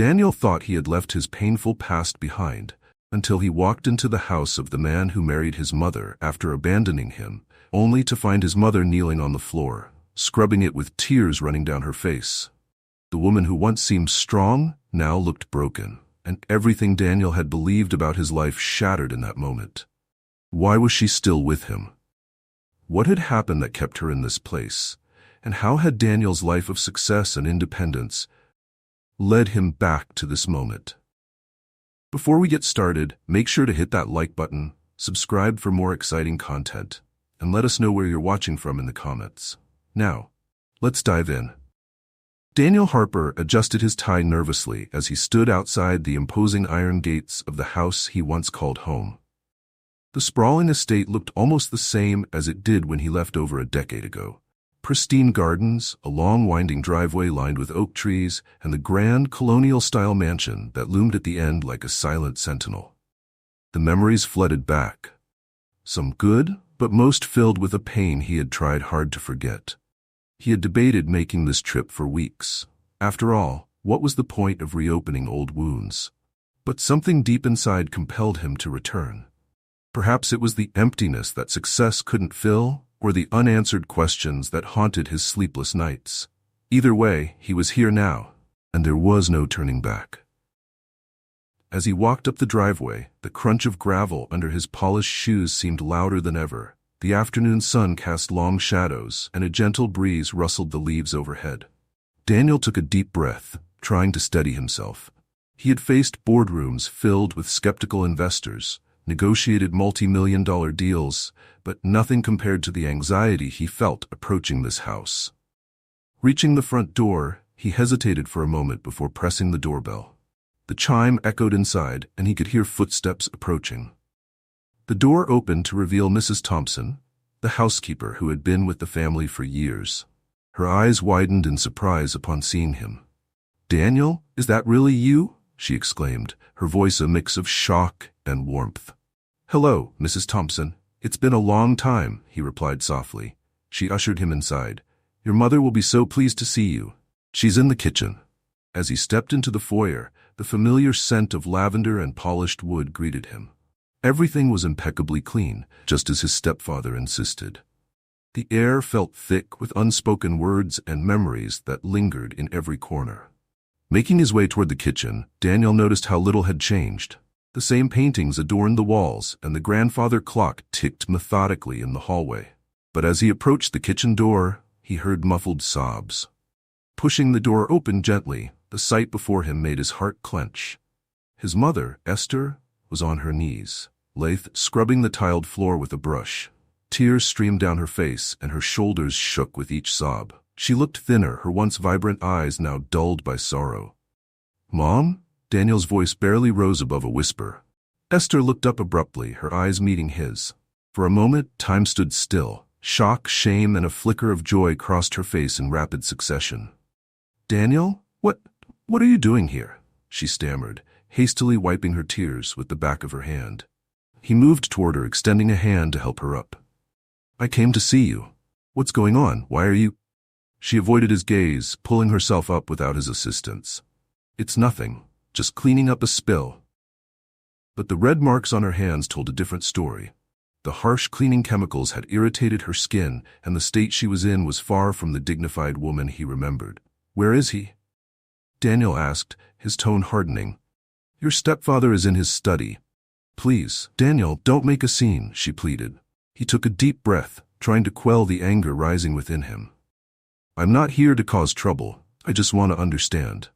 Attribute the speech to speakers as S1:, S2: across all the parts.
S1: Daniel thought he had left his painful past behind, until he walked into the house of the man who married his mother after abandoning him, only to find his mother kneeling on the floor, scrubbing it with tears running down her face. The woman who once seemed strong now looked broken, and everything Daniel had believed about his life shattered in that moment. Why was she still with him? What had happened that kept her in this place, and how had Daniel's life of success and independence led him back to this moment? Before we get started, make sure to hit that like button, subscribe for more exciting content, and let us know where you're watching from in the comments. Now, let's dive in. Daniel Harper adjusted his tie nervously as he stood outside the imposing iron gates of the house he once called home. The sprawling estate looked almost the same as it did when he left over a decade ago. Pristine gardens, a long winding driveway lined with oak trees, and the grand colonial-style mansion that loomed at the end like a silent sentinel. The memories flooded back. Some good, but most filled with a pain he had tried hard to forget. He had debated making this trip for weeks. After all, what was the point of reopening old wounds? But something deep inside compelled him to return. Perhaps it was the emptiness that success couldn't fill, or the unanswered questions that haunted his sleepless nights. Either way, he was here now, and there was no turning back. As he walked up the driveway, the crunch of gravel under his polished shoes seemed louder than ever. The afternoon sun cast long shadows, and a gentle breeze rustled the leaves overhead. Daniel took a deep breath, trying to steady himself. He had faced boardrooms filled with skeptical investors, negotiated multi-million-dollar deals, but nothing compared to the anxiety he felt approaching this house. Reaching the front door, he hesitated for a moment before pressing the doorbell. The chime echoed inside, and he could hear footsteps approaching. The door opened to reveal Mrs. Thompson, the housekeeper who had been with the family for years. Her eyes widened in surprise upon seeing him. "Daniel, is that really you?" she exclaimed, her voice a mix of shock and warmth. "Hello, Mrs. Thompson. It's been a long time," he replied softly. She ushered him inside. "Your mother will be so pleased to see you. She's in the kitchen." As he stepped into the foyer, the familiar scent of lavender and polished wood greeted him. Everything was impeccably clean, just as his stepfather insisted. The air felt thick with unspoken words and memories that lingered in every corner. Making his way toward the kitchen, Daniel noticed how little had changed. The same paintings adorned the walls, and the grandfather clock ticked methodically in the hallway. But as he approached the kitchen door, he heard muffled sobs. Pushing the door open gently, the sight before him made his heart clench. His mother, Esther, was on her knees, lithe, scrubbing the tiled floor with a brush. Tears streamed down her face, and her shoulders shook with each sob. She looked thinner, her once vibrant eyes now dulled by sorrow. "Mom?" Daniel's voice barely rose above a whisper. Esther looked up abruptly, her eyes meeting his. For a moment, time stood still. Shock, shame, and a flicker of joy crossed her face in rapid succession. "Daniel? What are you doing here?" she stammered, hastily wiping her tears with the back of her hand. He moved toward her, extending a hand to help her up. "I came to see you. What's going on? Why are you—" She avoided his gaze, pulling herself up without his assistance. "It's nothing, just cleaning up a spill." But the red marks on her hands told a different story. The harsh cleaning chemicals had irritated her skin, and the state she was in was far from the dignified woman he remembered. "Where is he?" Daniel asked, his tone hardening. "Your stepfather is in his study." "Please, Daniel, don't make a scene," she pleaded. He took a deep breath, trying to quell the anger rising within him. "I'm not here to cause trouble. I just want to understand."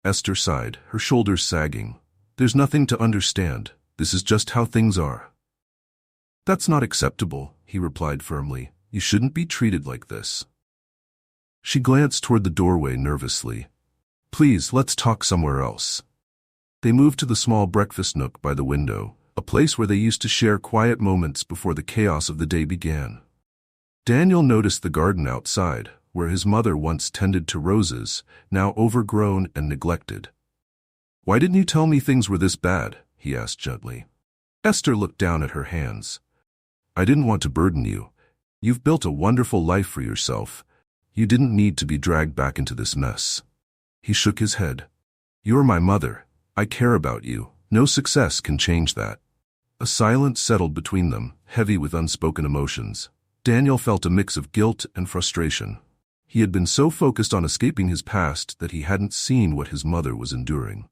S1: Esther sighed, her shoulders sagging. "There's nothing to understand. This is just how things are." "That's not acceptable," he replied firmly. "You shouldn't be treated like this." She glanced toward the doorway nervously. "Please, let's talk somewhere else." They moved to the small breakfast nook by the window, a place where they used to share quiet moments before the chaos of the day began. Daniel noticed the garden outside, where his mother once tended to roses, now overgrown and neglected. "Why didn't you tell me things were this bad?" he asked gently. Esther looked down at her hands. "I didn't want to burden you. You've built a wonderful life for yourself. You didn't need to be dragged back into this mess." He shook his head. You're my mother. I care about you. No success can change that. A silence settled between them, heavy with unspoken emotions. Daniel felt a mix of guilt and frustration. He had been so focused on escaping his past that he hadn't seen what his mother was enduring.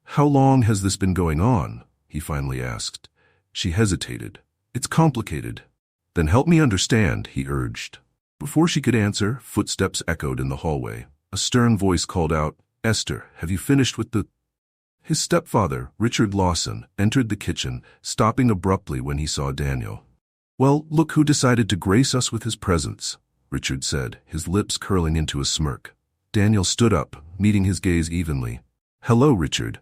S1: "How long has this been going on?" he finally asked. She hesitated. "It's complicated." "Then help me understand," he urged. Before she could answer, footsteps echoed in the hallway. A stern voice called out, "Esther, have you finished with the—" His stepfather, Richard Lawson, entered the kitchen, stopping abruptly when he saw Daniel. "Well, look who decided to grace us with his presence," Richard said, his lips curling into a smirk. Daniel stood up, meeting his gaze evenly. "Hello, Richard."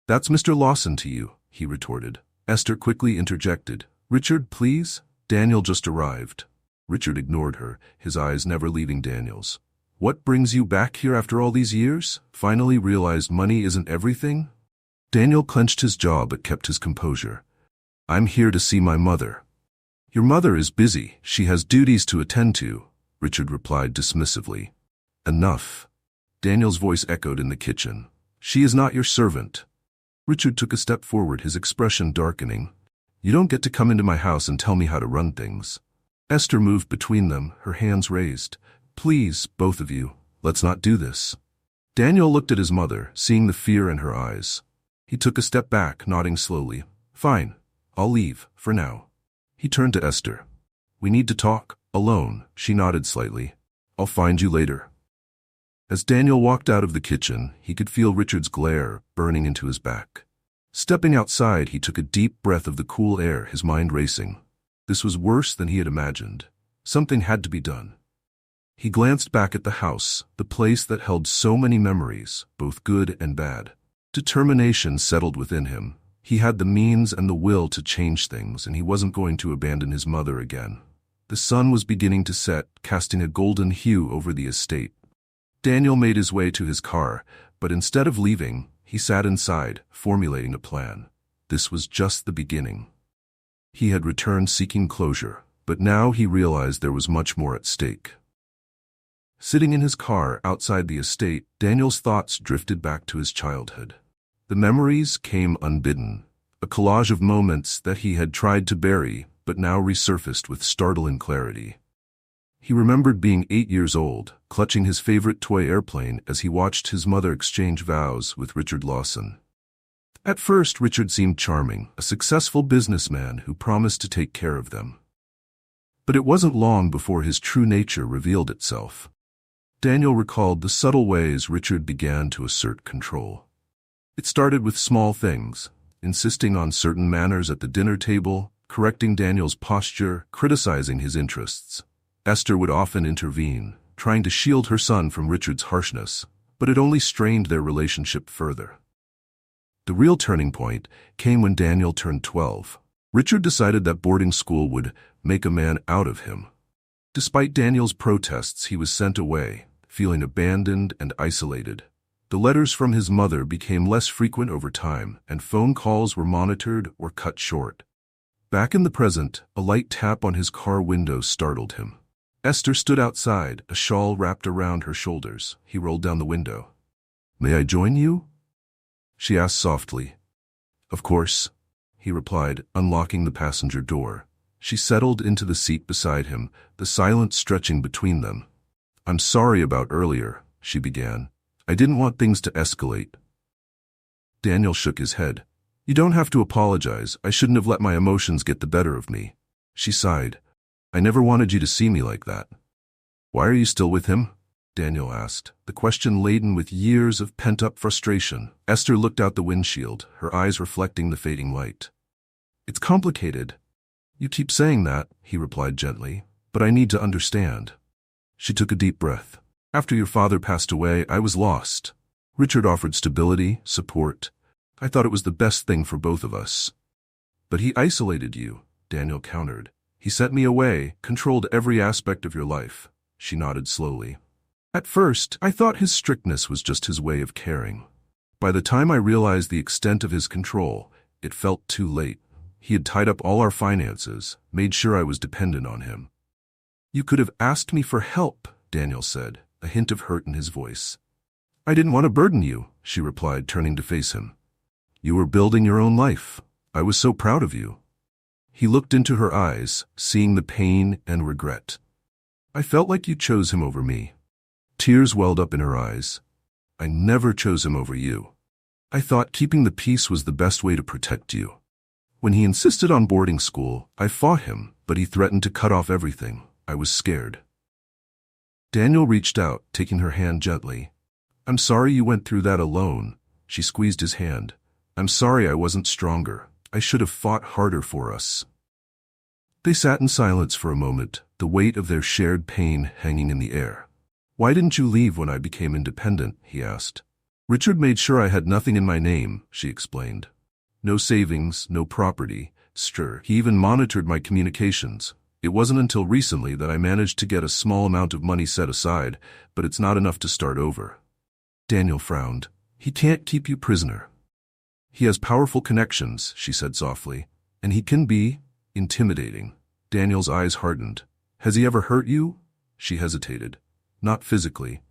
S1: "That's Mr. Lawson to you," he retorted. Esther quickly interjected. "Richard, please? Daniel just arrived." Richard ignored her, his eyes never leaving Daniel's. "What brings you back here after all these years? Finally realized money isn't everything?" Daniel clenched his jaw but kept his composure. "I'm here to see my mother." "Your mother is busy. She has duties to attend to," Richard replied dismissively. "Enough." Daniel's voice echoed in the kitchen. "She is not your servant." Richard took a step forward, his expression darkening. "You don't get to come into my house and tell me how to run things." Esther moved between them, her hands raised. "Please, both of you, let's not do this." Daniel looked at his mother, seeing the fear in her eyes. He took a step back, nodding slowly. "Fine, I'll leave, for now." He turned to Esther. "We need to talk, alone." She nodded slightly. "I'll find you later." As Daniel walked out of the kitchen, he could feel Richard's glare burning into his back. Stepping outside, he took a deep breath of the cool air, his mind racing. This was worse than he had imagined. Something had to be done. He glanced back at the house, the place that held so many memories, both good and bad. Determination settled within him. He had the means and the will to change things, and he wasn't going to abandon his mother again. The sun was beginning to set, casting a golden hue over the estate. Daniel made his way to his car, but instead of leaving, he sat inside, formulating a plan. This was just the beginning. He had returned seeking closure, but now he realized there was much more at stake. Sitting in his car outside the estate, Daniel's thoughts drifted back to his childhood. The memories came unbidden, a collage of moments that he had tried to bury, but now resurfaced with startling clarity. He remembered being 8 years old, clutching his favorite toy airplane as he watched his mother exchange vows with Richard Lawson. At first, Richard seemed charming, a successful businessman who promised to take care of them. But it wasn't long before his true nature revealed itself. Daniel recalled the subtle ways Richard began to assert control. It started with small things, insisting on certain manners at the dinner table, correcting Daniel's posture, criticizing his interests. Esther would often intervene, trying to shield her son from Richard's harshness, but it only strained their relationship further. The real turning point came when Daniel turned 12. Richard decided that boarding school would make a man out of him. Despite Daniel's protests, he was sent away, feeling abandoned and isolated. The letters from his mother became less frequent over time, and phone calls were monitored or cut short. Back in the present, a light tap on his car window startled him. Esther stood outside, a shawl wrapped around her shoulders. He rolled down the window. "May I join you?" she asked softly. "Of course," he replied, unlocking the passenger door. She settled into the seat beside him, the silence stretching between them. "I'm sorry about earlier," she began. "I didn't want things to escalate." Daniel shook his head. "You don't have to apologize. I shouldn't have let my emotions get the better of me." She sighed. "I never wanted you to see me like that." "Why are you still with him?" Daniel asked, the question laden with years of pent-up frustration. Esther looked out the windshield, her eyes reflecting the fading light. "It's complicated." "You keep saying that," he replied gently, "but I need to understand." She took a deep breath. "After your father passed away, I was lost. Richard offered stability, support. I thought it was the best thing for both of us. But he isolated you," Daniel countered. "He sent me away, controlled every aspect of your life." She nodded slowly. "At first, I thought his strictness was just his way of caring. By the time I realized the extent of his control, it felt too late. He had tied up all our finances, made sure I was dependent on him." "You could have asked me for help," Daniel said, a hint of hurt in his voice. "I didn't want to burden you," she replied, turning to face him. You were building your own life. I was so proud of you. He looked into her eyes, seeing the pain and regret. I felt like you chose him over me. Tears welled up in her eyes. I never chose him over you. I thought keeping the peace was the best way to protect you. When he insisted on boarding school, I fought him, but he threatened to cut off everything. I was scared. Daniel reached out, taking her hand gently. I'm sorry you went through that alone. She squeezed his hand. I'm sorry I wasn't stronger. I should have fought harder for us. They sat in silence for a moment, the weight of their shared pain hanging in the air. Why didn't you leave when I became independent? He asked. Richard made sure I had nothing in my name, she explained. No savings, no property. Sure, he even monitored my communications. It wasn't until recently that I managed to get a small amount of money set aside, but it's not enough to start over. Daniel frowned. He can't keep you prisoner. He has powerful connections, she said softly, and he can be intimidating. Daniel's eyes hardened. Has he ever hurt you? She hesitated. Not physically,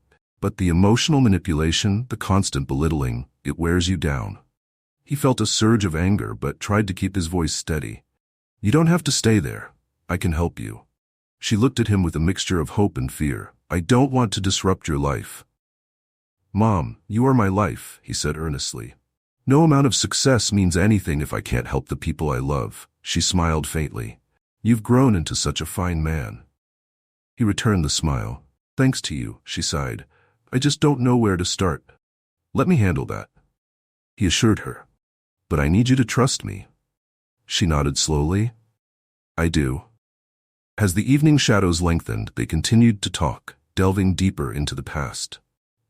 S1: but the emotional manipulation, the constant belittling, it wears you down. He felt a surge of anger but tried to keep his voice steady. You don't have to stay there. I can help you. She looked at him with a mixture of hope and fear. I don't want to disrupt your life. Mom, you are my life, he said earnestly. No amount of success means anything if I can't help the people I love. She smiled faintly. You've grown into such a fine man. He returned the smile. Thanks to you, she sighed. I just don't know where to start. Let me handle that. He assured her. But I need you to trust me. She nodded slowly. I do. As the evening shadows lengthened, they continued to talk, delving deeper into the past.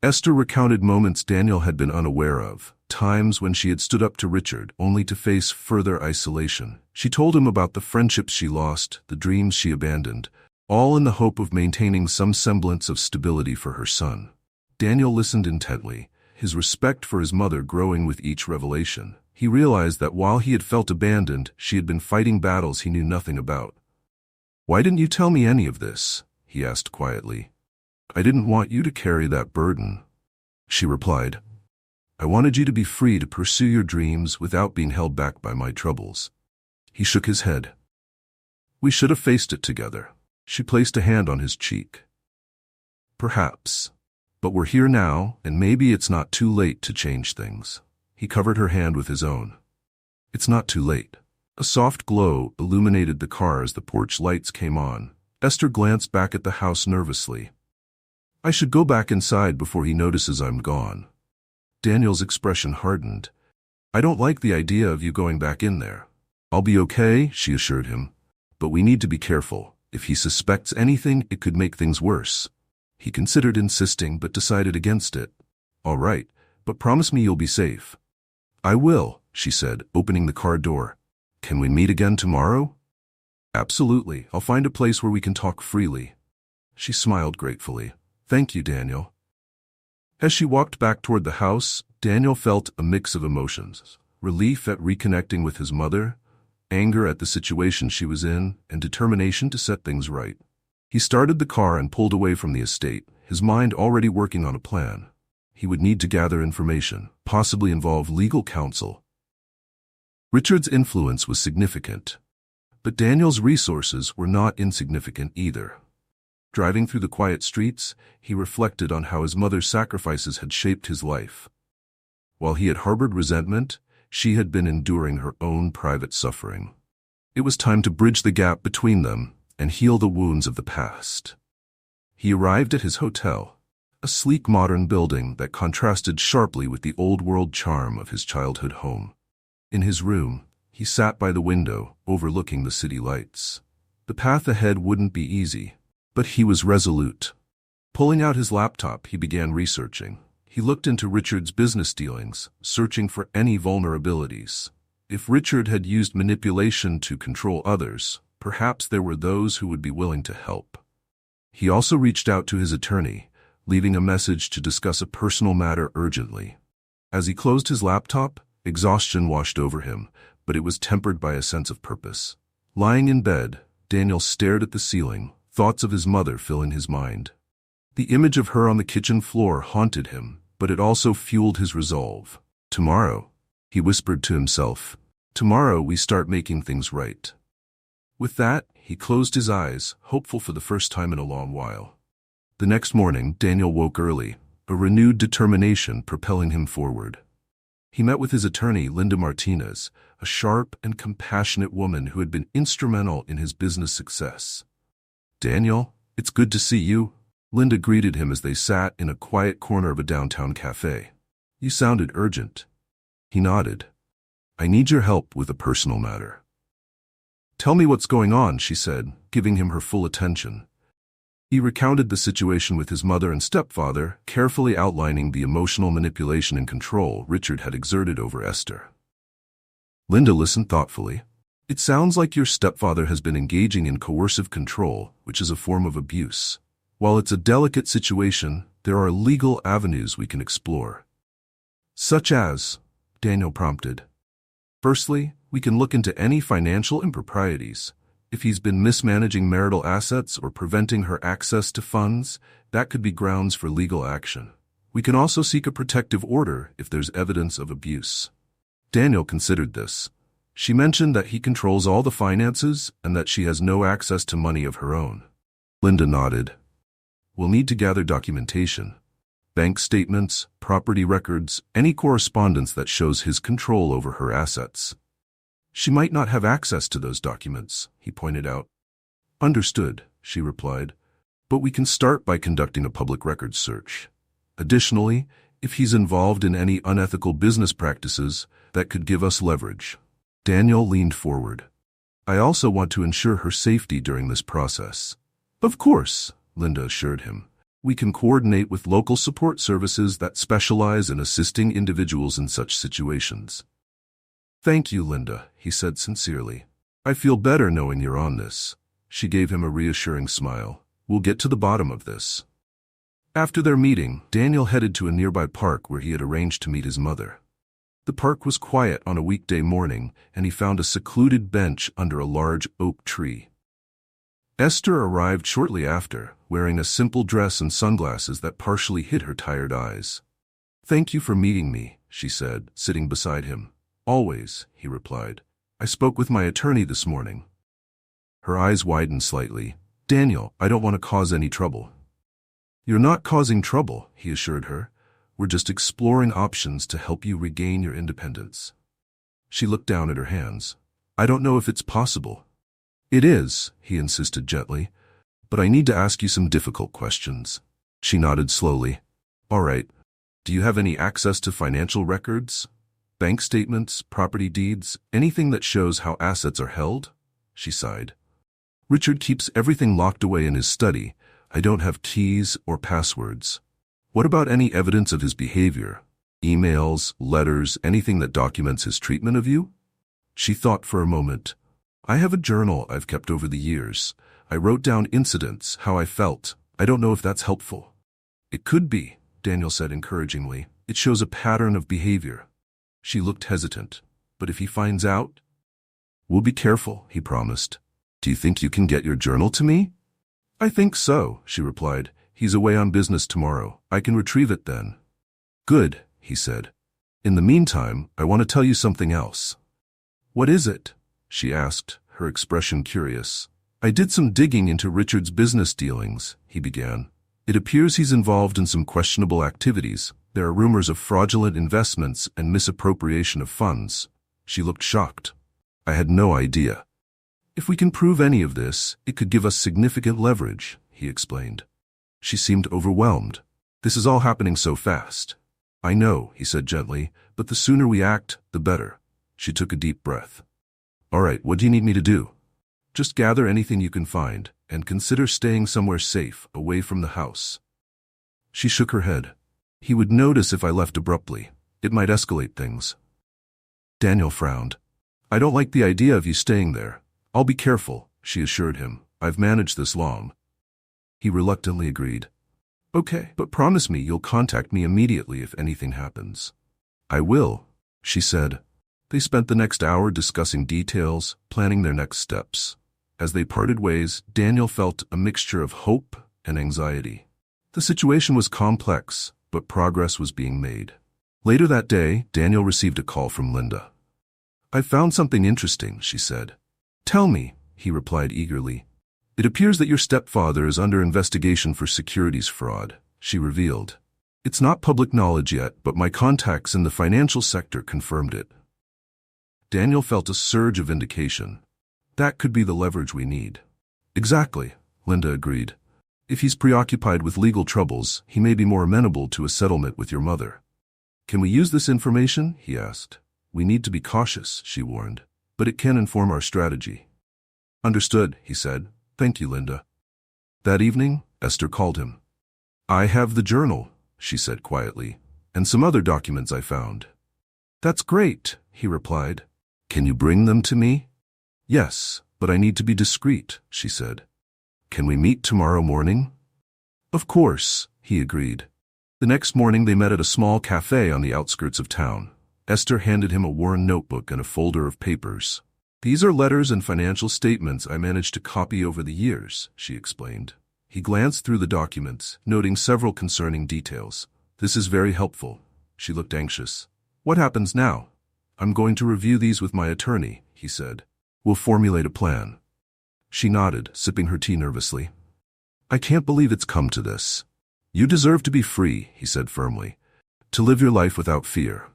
S1: Esther recounted moments Daniel had been unaware of, times when she had stood up to Richard only to face further isolation. She told him about the friendships she lost, the dreams she abandoned, all in the hope of maintaining some semblance of stability for her son. Daniel listened intently, his respect for his mother growing with each revelation. He realized that while he had felt abandoned, she had been fighting battles he knew nothing about. Why didn't you tell me any of this? He asked quietly. I didn't want you to carry that burden, she replied. I wanted you to be free to pursue your dreams without being held back by my troubles. He shook his head. We should have faced it together. She placed a hand on his cheek. Perhaps. But we're here now, and maybe it's not too late to change things. He covered her hand with his own. It's not too late. A soft glow illuminated the car as the porch lights came on. Esther glanced back at the house nervously. I should go back inside before he notices I'm gone. Daniel's expression hardened. I don't like the idea of you going back in there. I'll be okay, she assured him. But we need to be careful. If he suspects anything, it could make things worse. He considered insisting but decided against it. All right, but promise me you'll be safe. I will, she said, opening the car door. Can we meet again tomorrow? Absolutely. I'll find a place where we can talk freely. She smiled gratefully. Thank you, Daniel. As she walked back toward the house, Daniel felt a mix of emotions. Relief at reconnecting with his mother, anger at the situation she was in, and determination to set things right. He started the car and pulled away from the estate, his mind already working on a plan. He would need to gather information, possibly involve legal counsel. Richard's influence was significant, but Daniel's resources were not insignificant either. Driving through the quiet streets, he reflected on how his mother's sacrifices had shaped his life. While he had harbored resentment, she had been enduring her own private suffering. It was time to bridge the gap between them and heal the wounds of the past. He arrived at his hotel, a sleek modern building that contrasted sharply with the old-world charm of his childhood home. In his room, he sat by the window, overlooking the city lights. The path ahead wouldn't be easy, but he was resolute. Pulling out his laptop, he began researching. He looked into Richard's business dealings, searching for any vulnerabilities. If Richard had used manipulation to control others, perhaps there were those who would be willing to help. He also reached out to his attorney, leaving a message to discuss a personal matter urgently. As he closed his laptop, exhaustion washed over him, but it was tempered by a sense of purpose. Lying in bed, Daniel stared at the ceiling, thoughts of his mother filling his mind. The image of her on the kitchen floor haunted him, but it also fueled his resolve. Tomorrow, he whispered to himself, tomorrow we start making things right. With that, he closed his eyes, hopeful for the first time in a long while. The next morning, Daniel woke early, a renewed determination propelling him forward. He met with his attorney, Linda Martinez, a sharp and compassionate woman who had been instrumental in his business success. "Daniel, it's good to see you," Linda greeted him as they sat in a quiet corner of a downtown cafe. "You sounded urgent." He nodded. "I need your help with a personal matter." "Tell me what's going on," she said, giving him her full attention. He recounted the situation with his mother and stepfather, carefully outlining the emotional manipulation and control Richard had exerted over Esther. Linda listened thoughtfully. "It sounds like your stepfather has been engaging in coercive control, which is a form of abuse. While it's a delicate situation, there are legal avenues we can explore." "Such as?" Daniel prompted. "Firstly, we can look into any financial improprieties. If he's been mismanaging marital assets or preventing her access to funds, that could be grounds for legal action. We can also seek a protective order if there's evidence of abuse." Daniel considered this. She mentioned that he controls all the finances and that she has no access to money of her own. Linda nodded. "We'll need to gather documentation. Bank statements, property records, any correspondence that shows his control over her assets." "She might not have access to those documents," he pointed out. "Understood," she replied. "But we can start by conducting a public records search. Additionally, if he's involved in any unethical business practices, that could give us leverage." Daniel leaned forward. "I also want to ensure her safety during this process." "Of course," Linda assured him. "We can coordinate with local support services that specialize in assisting individuals in such situations." "Thank you, Linda," he said sincerely. "I feel better knowing you're on this." She gave him a reassuring smile. "We'll get to the bottom of this." After their meeting, Daniel headed to a nearby park where he had arranged to meet his mother. The park was quiet on a weekday morning, and he found a secluded bench under a large oak tree. Esther arrived shortly after, wearing a simple dress and sunglasses that partially hid her tired eyes. "Thank you for meeting me," she said, sitting beside him. "Always," he replied. "I spoke with my attorney this morning." Her eyes widened slightly. "Daniel, I don't want to cause any trouble." "You're not causing trouble," he assured her. "We're just exploring options to help you regain your independence." She looked down at her hands. "I don't know if it's possible." "It is," he insisted gently, "but I need to ask you some difficult questions." She nodded slowly. "All right. Do you have any access to financial records? Bank statements, property deeds, anything that shows how assets are held?" She sighed. "Richard keeps everything locked away in his study. I don't have keys or passwords." "What about any evidence of his behavior? Emails, letters, anything that documents his treatment of you?" She thought for a moment. "I have a journal I've kept over the years. I wrote down incidents, how I felt. I don't know if that's helpful." "It could be," Daniel said encouragingly. "It shows a pattern of behavior." She looked hesitant. "But if he finds out?" "We'll be careful," he promised. "Do you think you can get your journal to me?" "I think so," she replied. "He's away on business tomorrow. I can retrieve it then." "Good," he said. "In the meantime, I want to tell you something else." "What is it?" she asked, her expression curious. "I did some digging into Richard's business dealings," he began. "It appears he's involved in some questionable activities. There are rumors of fraudulent investments and misappropriation of funds." She looked shocked. "I had no idea." "If we can prove any of this, it could give us significant leverage," he explained. She seemed overwhelmed. "This is all happening so fast." "I know," he said gently, "but the sooner we act, the better." She took a deep breath. "All right, what do you need me to do?" "Just gather anything you can find, and consider staying somewhere safe, away from the house." She shook her head. "He would notice if I left abruptly. It might escalate things." Daniel frowned. "I don't like the idea of you staying there." "I'll be careful," she assured him. "I've managed this long." He reluctantly agreed. "Okay, but promise me you'll contact me immediately if anything happens." "I will," she said. They spent the next hour discussing details, planning their next steps. As they parted ways, Daniel felt a mixture of hope and anxiety. The situation was complex, but progress was being made. Later that day, Daniel received a call from Linda. "I found something interesting," she said. "Tell me," he replied eagerly. "It appears that your stepfather is under investigation for securities fraud," she revealed. "It's not public knowledge yet, but my contacts in the financial sector confirmed it." Daniel felt a surge of vindication. That could be the leverage we need. "Exactly," Linda agreed. "If he's preoccupied with legal troubles, he may be more amenable to a settlement with your mother." "Can we use this information?" he asked. "We need to be cautious," she warned, "but it can inform our strategy." "Understood," he said. "Thank you, Linda." That evening, Esther called him. "I have the journal," she said quietly, "and some other documents I found." "That's great," he replied. "Can you bring them to me?" "Yes, but I need to be discreet," she said. "Can we meet tomorrow morning?" "Of course," he agreed. The next morning they met at a small cafe on the outskirts of town. Esther handed him a worn notebook and a folder of papers. "These are letters and financial statements I managed to copy over the years," she explained. He glanced through the documents, noting several concerning details. "This is very helpful." She looked anxious. "What happens now?" "I'm going to review these with my attorney," he said. "We'll formulate a plan." She nodded, sipping her tea nervously. "I can't believe it's come to this." "You deserve to be free," he said firmly. "To live your life without fear."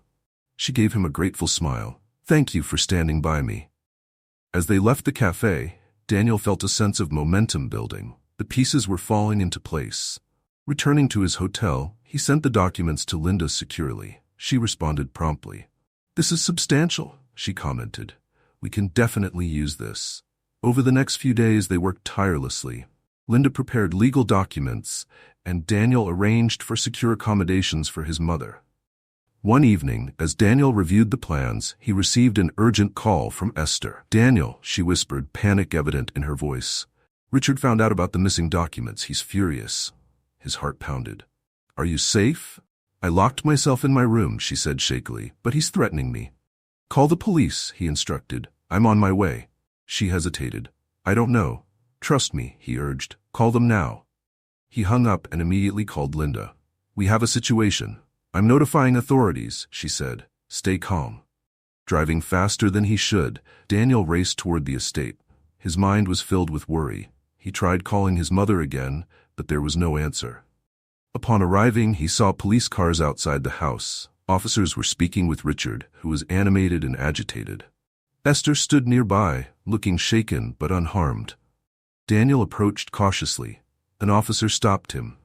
S1: She gave him a grateful smile. "Thank you for standing by me." As they left the cafe, Daniel felt a sense of momentum building. The pieces were falling into place. Returning to his hotel, he sent the documents to Linda securely. She responded promptly. "This is substantial," she commented. "We can definitely use this." Over the next few days they worked tirelessly. Linda prepared legal documents, and Daniel arranged for secure accommodations for his mother. One evening, as Daniel reviewed the plans, he received an urgent call from Esther. "Daniel," she whispered, panic evident in her voice. "Richard found out about the missing documents. He's furious." His heart pounded. "Are you safe?" "I locked myself in my room," she said shakily, "but he's threatening me." "Call the police," he instructed. "I'm on my way." She hesitated. "I don't know. Trust me," he urged. "Call them now." He hung up and immediately called Linda. "We have a situation." "I'm notifying authorities," she said. "Stay calm." Driving faster than he should, Daniel raced toward the estate. His mind was filled with worry. He tried calling his mother again, but there was no answer. Upon arriving, he saw police cars outside the house. Officers were speaking with Richard, who was animated and agitated. Esther stood nearby, looking shaken but unharmed. Daniel approached cautiously. An officer stopped him.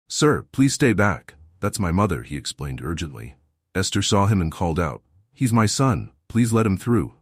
S1: "Sir, please stay back. That's my mother," he explained urgently. Esther saw him and called out, "He's my son. Please let him through."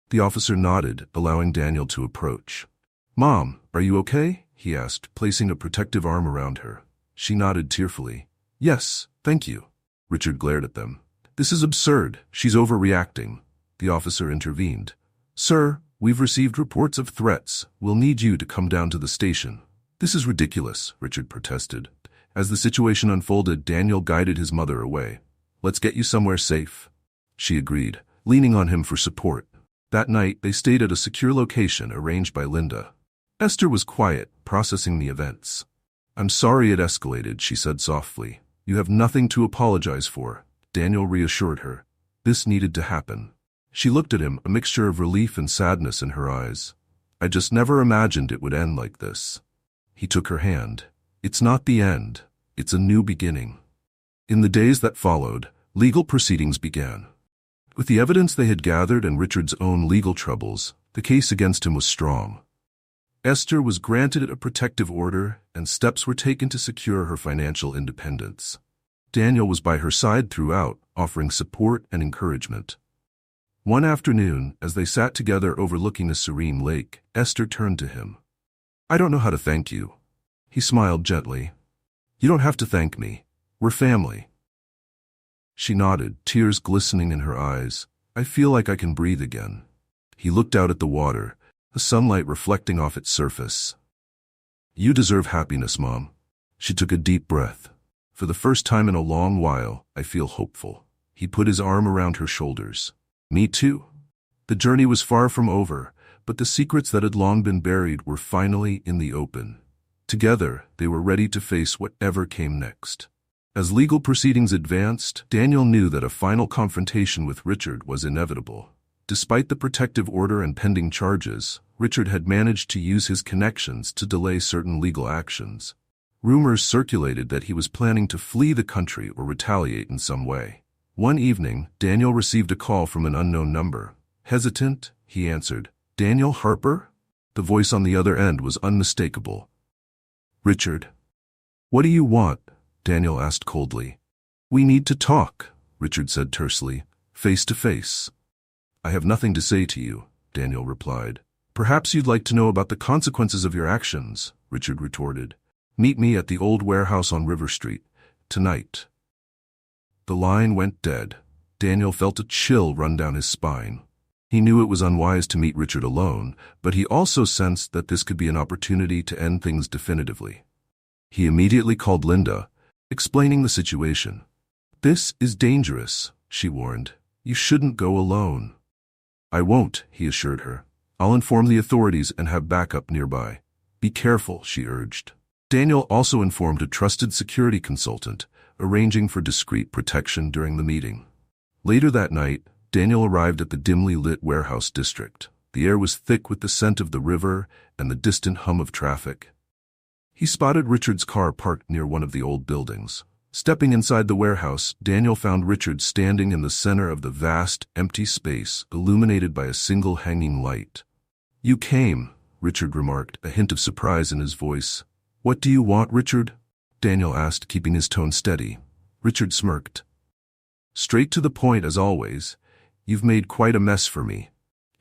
S1: The officer nodded, allowing Daniel to approach. "Mom, are you okay?" he asked, placing a protective arm around her. She nodded tearfully. "Yes, thank you." Richard glared at them. "This is absurd. She's overreacting." The officer intervened. "Sir, we've received reports of threats. We'll need you to come down to the station." "This is ridiculous," Richard protested. As the situation unfolded, Daniel guided his mother away. "Let's get you somewhere safe." She agreed, leaning on him for support. That night, they stayed at a secure location arranged by Linda. Esther was quiet, processing the events. "I'm sorry it escalated," she said softly. "You have nothing to apologize for," Daniel reassured her. "This needed to happen." She looked at him, a mixture of relief and sadness in her eyes. "I just never imagined it would end like this." He took her hand. "It's not the end. It's a new beginning." In the days that followed, legal proceedings began. With the evidence they had gathered and Richard's own legal troubles, the case against him was strong. Esther was granted a protective order, and steps were taken to secure her financial independence. Daniel was by her side throughout, offering support and encouragement. One afternoon, as they sat together overlooking a serene lake, Esther turned to him. "I don't know how to thank you." He smiled gently. "You don't have to thank me. We're family." She nodded, tears glistening in her eyes. "I feel like I can breathe again." He looked out at the water, the sunlight reflecting off its surface. "You deserve happiness, Mom." She took a deep breath. "For the first time in a long while, I feel hopeful." He put his arm around her shoulders. "Me too." The journey was far from over, but the secrets that had long been buried were finally in the open. Together, they were ready to face whatever came next. As legal proceedings advanced, Daniel knew that a final confrontation with Richard was inevitable. Despite the protective order and pending charges, Richard had managed to use his connections to delay certain legal actions. Rumors circulated that he was planning to flee the country or retaliate in some way. One evening, Daniel received a call from an unknown number. Hesitant, he answered. "Daniel Harper?" The voice on the other end was unmistakable. "Richard." "What do you want?" Daniel asked coldly. "We need to talk," Richard said tersely, "face to face." "I have nothing to say to you," Daniel replied. "Perhaps you'd like to know about the consequences of your actions," Richard retorted. "Meet me at the old warehouse on River Street, tonight." The line went dead. Daniel felt a chill run down his spine. He knew it was unwise to meet Richard alone, but he also sensed that this could be an opportunity to end things definitively. He immediately called Linda, explaining the situation. "This is dangerous," she warned. "You shouldn't go alone." "I won't," he assured her. "I'll inform the authorities and have backup nearby." "Be careful," she urged. Daniel also informed a trusted security consultant, arranging for discreet protection during the meeting. Later that night, Daniel arrived at the dimly lit warehouse district. The air was thick with the scent of the river and the distant hum of traffic. He spotted Richard's car parked near one of the old buildings. Stepping inside the warehouse, Daniel found Richard standing in the center of the vast, empty space, illuminated by a single hanging light. "You came," Richard remarked, a hint of surprise in his voice. "What do you want, Richard?" Daniel asked, keeping his tone steady. Richard smirked. "Straight to the point as always. You've made quite a mess for me."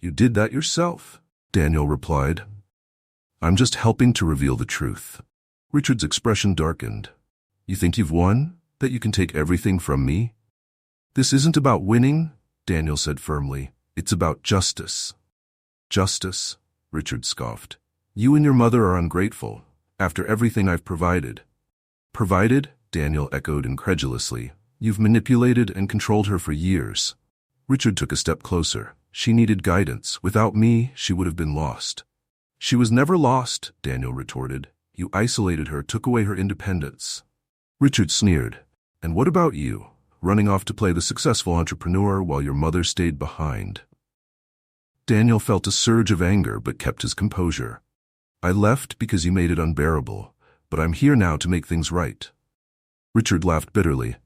S1: "You did that yourself," Daniel replied. "I'm just helping to reveal the truth." Richard's expression darkened. "You think you've won? That you can take everything from me?" "This isn't about winning," Daniel said firmly. "It's about justice." "Justice?" Richard scoffed. "You and your mother are ungrateful, after everything I've provided." "Provided?" Daniel echoed incredulously. "You've manipulated and controlled her for years." Richard took a step closer. "She needed guidance. Without me, she would have been lost." "She was never lost," Daniel retorted. "You isolated her, took away her independence." Richard sneered. "And what about you? Running off to play the successful entrepreneur while your mother stayed behind." Daniel felt a surge of anger but kept his composure. "I left because you made it unbearable, but I'm here now to make things right." Richard laughed bitterly.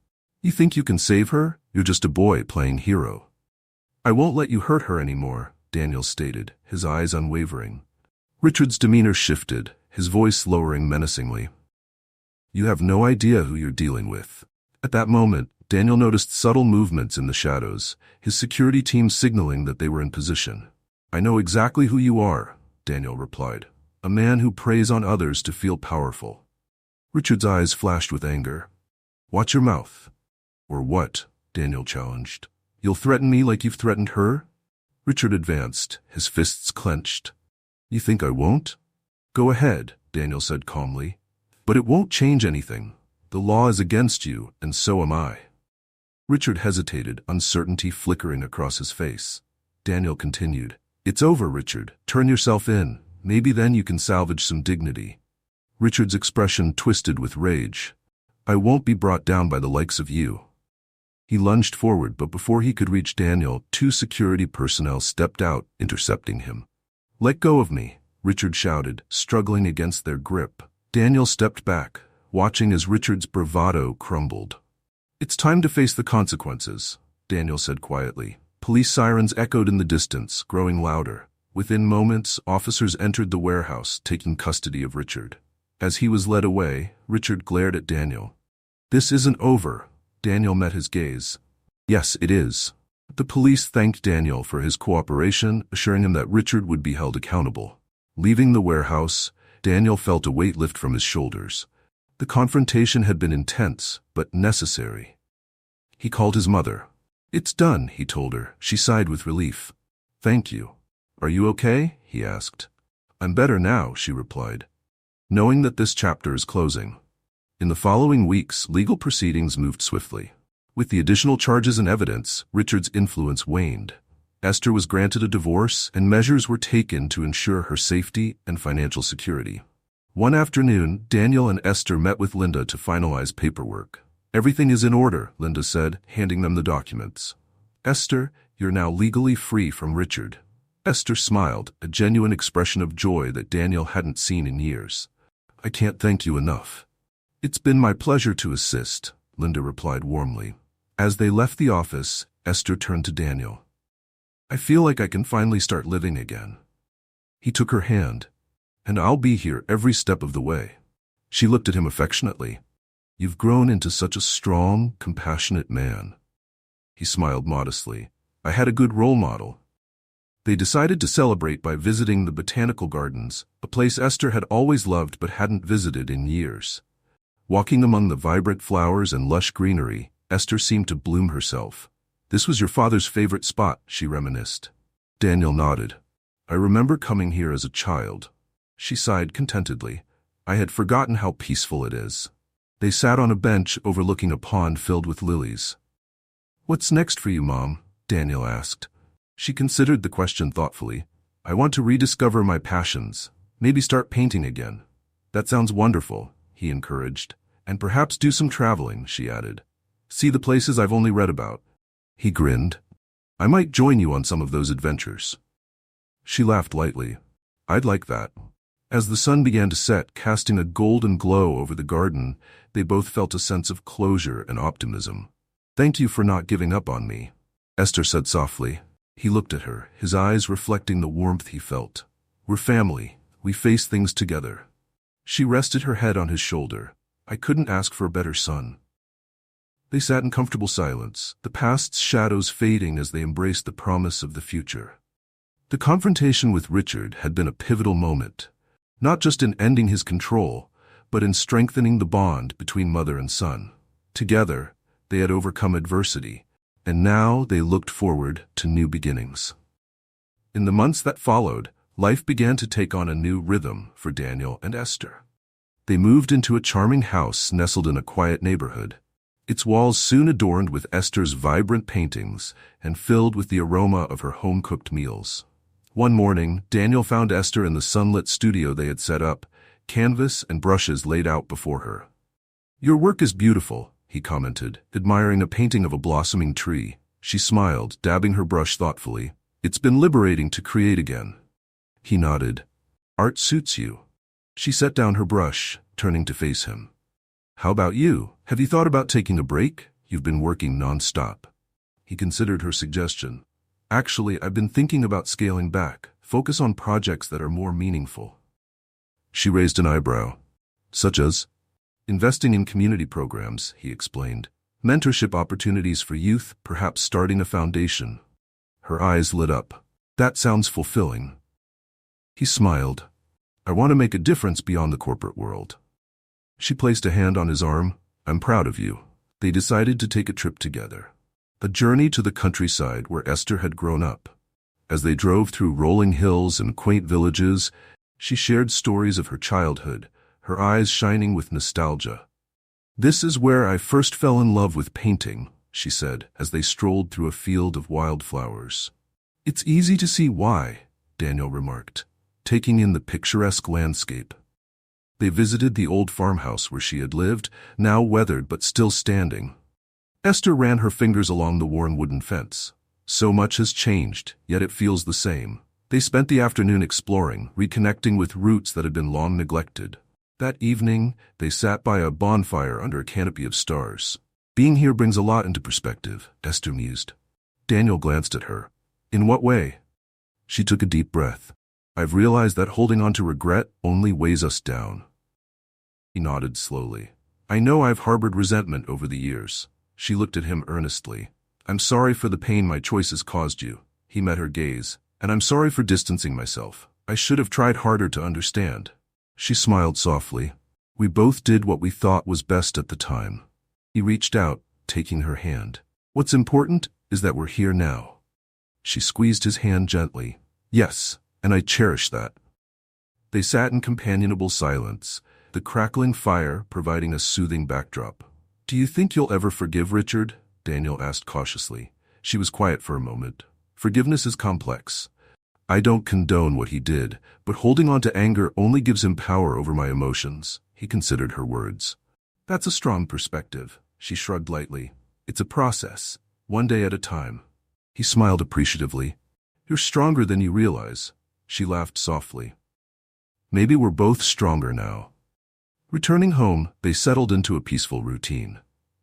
S1: "You think you can save her? You're just a boy playing hero." "I won't let you hurt her anymore," Daniel stated, his eyes unwavering. Richard's demeanor shifted, his voice lowering menacingly. "You have no idea who you're dealing with." At that moment, Daniel noticed subtle movements in the shadows, his security team signaling that they were in position. "I know exactly who you are," Daniel replied. "A man who preys on others to feel powerful." Richard's eyes flashed with anger. "Watch your mouth." "Or what?" Daniel challenged. "You'll threaten me like you've threatened her?" Richard advanced, his fists clenched. "You think I won't?" "Go ahead," Daniel said calmly. "But it won't change anything. The law is against you, and so am I." Richard hesitated, uncertainty flickering across his face. Daniel continued. "It's over, Richard. Turn yourself in. Maybe then you can salvage some dignity." Richard's expression twisted with rage. "I won't be brought down by the likes of you." He lunged forward, but before he could reach Daniel, two security personnel stepped out, intercepting him. "Let go of me," Richard shouted, struggling against their grip. Daniel stepped back, watching as Richard's bravado crumbled. "It's time to face the consequences," Daniel said quietly. Police sirens echoed in the distance, growing louder. Within moments, officers entered the warehouse, taking custody of Richard. As he was led away, Richard glared at Daniel. "This isn't over." Daniel met his gaze. "Yes, it is." The police thanked Daniel for his cooperation, assuring him that Richard would be held accountable. Leaving the warehouse, Daniel felt a weight lift from his shoulders. The confrontation had been intense, but necessary. He called his mother. "It's done," he told her. She sighed with relief. "Thank you." "Are you okay?" he asked. "I'm better now," she replied. Knowing that this chapter is closing. In the following weeks, legal proceedings moved swiftly. With the additional charges and evidence, Richard's influence waned. Esther was granted a divorce, and measures were taken to ensure her safety and financial security. One afternoon, Daniel and Esther met with Linda to finalize paperwork. Everything is in order, Linda said, handing them the documents. Esther, you're now legally free from Richard. Esther smiled, a genuine expression of joy that Daniel hadn't seen in years. I can't thank you enough. It's been my pleasure to assist, Linda replied warmly. As they left the office, Esther turned to Daniel. I feel like I can finally start living again. He took her hand. And I'll be here every step of the way. She looked at him affectionately. You've grown into such a strong, compassionate man. He smiled modestly. I had a good role model. They decided to celebrate by visiting the botanical gardens, a place Esther had always loved but hadn't visited in years. Walking among the vibrant flowers and lush greenery, Esther seemed to bloom herself. This was your father's favorite spot, she reminisced. Daniel nodded. I remember coming here as a child. She sighed contentedly. I had forgotten how peaceful it is. They sat on a bench overlooking a pond filled with lilies. What's next for you, Mom? Daniel asked. She considered the question thoughtfully. I want to rediscover my passions. Maybe start painting again. That sounds wonderful, he encouraged. And perhaps do some traveling, she added. See the places I've only read about. He grinned. I might join you on some of those adventures. She laughed lightly. I'd like that. As the sun began to set, casting a golden glow over the garden, they both felt a sense of closure and optimism. Thank you for not giving up on me, Esther said softly. He looked at her, his eyes reflecting the warmth he felt. We're family. We face things together. She rested her head on his shoulder. I couldn't ask for a better son. They sat in comfortable silence, the past's shadows fading as they embraced the promise of the future. The confrontation with Richard had been a pivotal moment. Not just in ending his control, but in strengthening the bond between mother and son. Together, they had overcome adversity, and now they looked forward to new beginnings. In the months that followed, life began to take on a new rhythm for Daniel and Esther. They moved into a charming house nestled in a quiet neighborhood, its walls soon adorned with Esther's vibrant paintings and filled with the aroma of her home-cooked meals. One morning, Daniel found Esther in the sunlit studio they had set up, canvas and brushes laid out before her. Your work is beautiful, he commented, admiring a painting of a blossoming tree. She smiled, dabbing her brush thoughtfully. It's been liberating to create again. He nodded. Art suits you. She set down her brush, turning to face him. How about you? Have you thought about taking a break? You've been working non-stop. He considered her suggestion. Actually, I've been thinking about scaling back, focus on projects that are more meaningful. She raised an eyebrow. Such as? Investing in community programs, he explained. Mentorship opportunities for youth, perhaps starting a foundation. Her eyes lit up. That sounds fulfilling. He smiled. I want to make a difference beyond the corporate world. She placed a hand on his arm. I'm proud of you. They decided to take a trip together. A journey to the countryside where Esther had grown up. As they drove through rolling hills and quaint villages, she shared stories of her childhood, her eyes shining with nostalgia. This is where I first fell in love with painting, she said, as they strolled through a field of wildflowers. It's easy to see why, Daniel remarked, taking in the picturesque landscape. They visited the old farmhouse where she had lived, now weathered but still standing. Esther ran her fingers along the worn wooden fence. So much has changed, yet it feels the same. They spent the afternoon exploring, reconnecting with roots that had been long neglected. That evening, they sat by a bonfire under a canopy of stars. Being here brings a lot into perspective, Esther mused. Daniel glanced at her. In what way? She took a deep breath. I've realized that holding on to regret only weighs us down. He nodded slowly. I know I've harbored resentment over the years. She looked at him earnestly. I'm sorry for the pain my choices caused you. He met her gaze. And I'm sorry for distancing myself. I should have tried harder to understand. She smiled softly. We both did what we thought was best at the time. He reached out, taking her hand. What's important is that we're here now. She squeezed his hand gently. Yes, and I cherish that. They sat in companionable silence, the crackling fire providing a soothing backdrop. Do you think you'll ever forgive Richard? Daniel asked cautiously. She was quiet for a moment. Forgiveness is complex. I don't condone what he did, but holding on to anger only gives him power over my emotions. He considered her words. That's a strong perspective. She shrugged lightly. It's a process, one day at a time. He smiled appreciatively. You're stronger than you realize. She laughed softly. Maybe we're both stronger now. Returning home, they settled into a peaceful routine.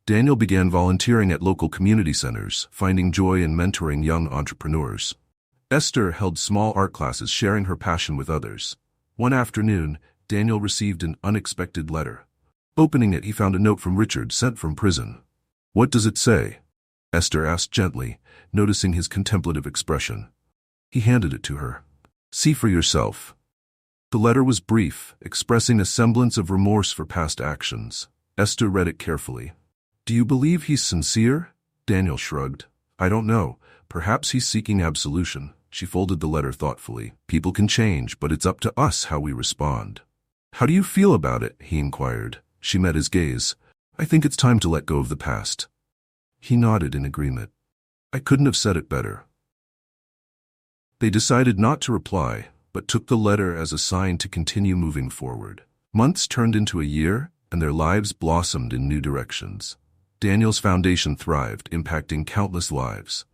S1: Daniel began volunteering at local community centers, finding joy in mentoring young entrepreneurs. Esther held small art classes, sharing her passion with others. One afternoon, Daniel received an unexpected letter. Opening it, he found a note from Richard sent from prison. What does it say? Esther asked gently, noticing his contemplative expression. He handed it to her. See for yourself. The letter was brief, expressing a semblance of remorse for past actions. Esther read it carefully. Do you believe he's sincere? Daniel shrugged. I don't know. Perhaps he's seeking absolution. She folded the letter thoughtfully. People can change, but it's up to us how we respond. How do you feel about it? He inquired. She met his gaze. I think it's time to let go of the past. He nodded in agreement. I couldn't have said it better. They decided not to reply, but took the letter as a sign to continue moving forward. Months turned into a year, and their lives blossomed in new directions. Daniel's foundation thrived, impacting countless lives.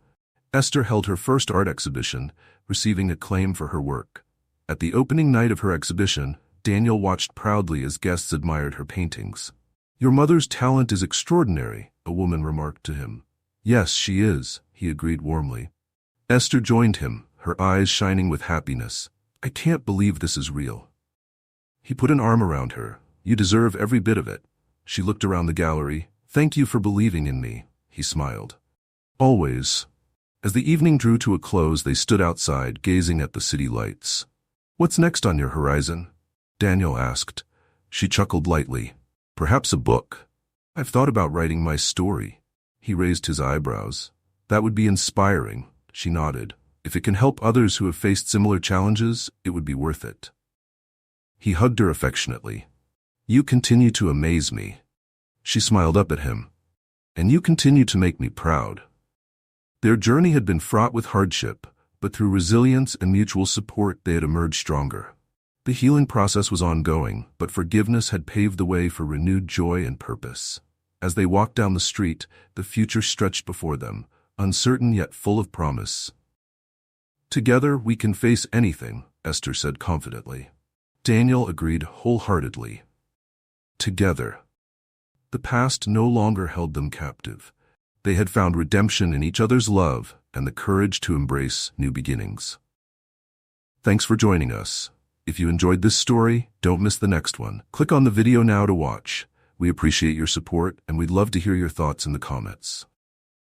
S1: Esther held her first art exhibition, receiving acclaim for her work. At the opening night of her exhibition, Daniel watched proudly as guests admired her paintings. Your mother's talent is extraordinary, a woman remarked to him. Yes, she is, he agreed warmly. Esther joined him, her eyes shining with happiness. I can't believe this is real. He put an arm around her. You deserve every bit of it. She looked around the gallery. Thank you for believing in me, he smiled. Always. As the evening drew to a close, they stood outside, gazing at the city lights. What's next on your horizon? Daniel asked. She chuckled lightly. Perhaps a book. I've thought about writing my story. He raised his eyebrows. That would be inspiring, she nodded. If it can help others who have faced similar challenges, it would be worth it. He hugged her affectionately. You continue to amaze me. She smiled up at him. And you continue to make me proud. Their journey had been fraught with hardship, but through resilience and mutual support they had emerged stronger. The healing process was ongoing, but forgiveness had paved the way for renewed joy and purpose. As they walked down the street, the future stretched before them, uncertain yet full of promise. Together we can face anything, Esther said confidently. Daniel agreed wholeheartedly. Together. The past no longer held them captive. They had found redemption in each other's love and the courage to embrace new beginnings. Thanks for joining us. If you enjoyed this story, don't miss the next one. Click on the video now to watch. We appreciate your support, and we'd love to hear your thoughts in the comments.